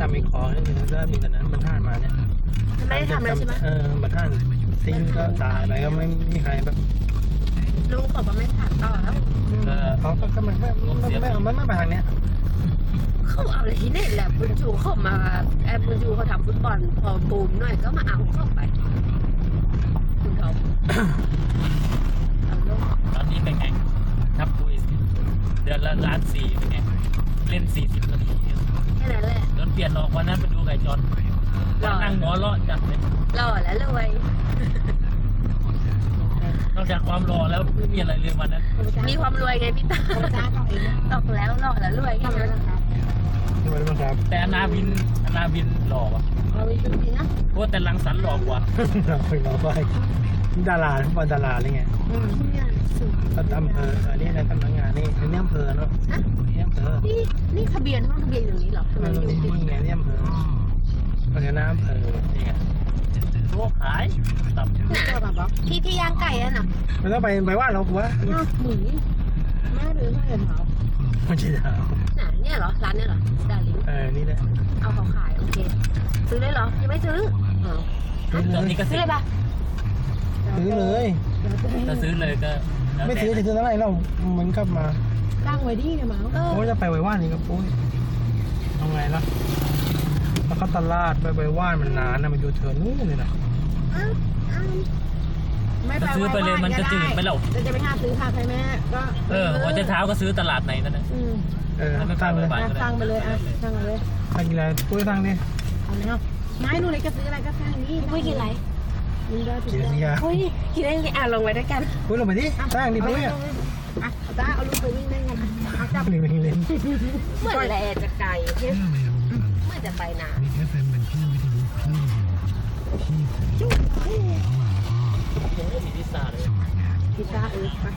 ำอีกของนึงแล้วมีแต่นั้นมันท่านมาเนี่ยไม่ได้ทำอะไรใช่ไหมมันท่านทิ้งก็ตายไปก็ไม่มีใครแบบลูกเขาก็ไม่ถามต่อแล้วเขาก็มันไม่ไปทางเนี้ยเขาเอาอะไรที่ไหนแหละบุญชูเขามาบุญชูเขาทำฟุตบอลพอปูมหน่อยก็มาเอาเข้าไปคุณทอมตอนนี้เป็นไงครับคุยเดือนละ1.4 ล้านเป็นไงเล่น40 นาทีแค่นั้นแหละโดนเปลี่ยนออกวันนั้นไปดูไก่จอนนั่งหัวเราะจัดเลยหล่อแล้วรวยนอกจากความรอแล้วไม่มีอะไรเลยวันนั้นมีความรวยไงพี่ตาตอกแล้วหล่อแล้วรวยกันนะครับแต่อนาวินหล่อว่ะเพราะแต่ลังสันหล่อกว่าเราไปดาราบอลดาราอะไรเงี้ยอำเภอนี่นะสำนักงานนี่นี่อำเภอเนาะนี่อำเภอนี่ทะเบียนห้องทะเบียนอย่างนี้เหรอนี่ไงนี่อำเภอเขาจะน้ำอำเภอนี่ไงตัวขายตับที่ย่างไก่อะน่ะมันต้องไปว่าเรากลัวหมูแม่หรือไม่เท้าไม่ใช่เท้าน่ะเนี่ยเหรอร้านเนี่ยเหรอดาลิงนี่แหละเอาเขาขายโอเคซื้อได้เหรอยังไม่ซื้อตอนนี้ก็ซื้อเลยปะซื้อเลยถ้าซื้อเลยก็ไม่ซื้อจะซื้อเท่าไหร่เรามันกลับมาตั้งไว้ดีนะมั้งโอ้จะไปไว้ว่านนี่ก็ปุ้ยเอาไงล่ะแล้วก็ตลาดไปว่านมันนานนะมันอยู่เถินนู่นเลยนะถ้าซื้อไปเลยมันจะจืดไปแล้วจะไปหาซื้อผักให้แม่ก็หัวใจเท้าก็ซื้อตลาดไหนนั่นนะไม่ตั้งเลยตั้งไปเลยตั้งเลยตั้งกี่ไรปุ้ยตั้งดิเอาเลยครับไม้หนูเลยก็ซื้ออะไรก็ตั้งนี้ปุ้ยกินอะไรกินอะไรปุ้ยกินอะไรลงไว้ด้วยกันปุ้ยลงไปดิตั้งดิปุ้ยตาเอาลูกไปวิ่งเล่นกันจับวิ่งเล่นเหมือนแลจะไกลเมื่อจะไปนานมีแค่เป็นที่วิทยุมีพิซซ่าเลยพิซซ่าไป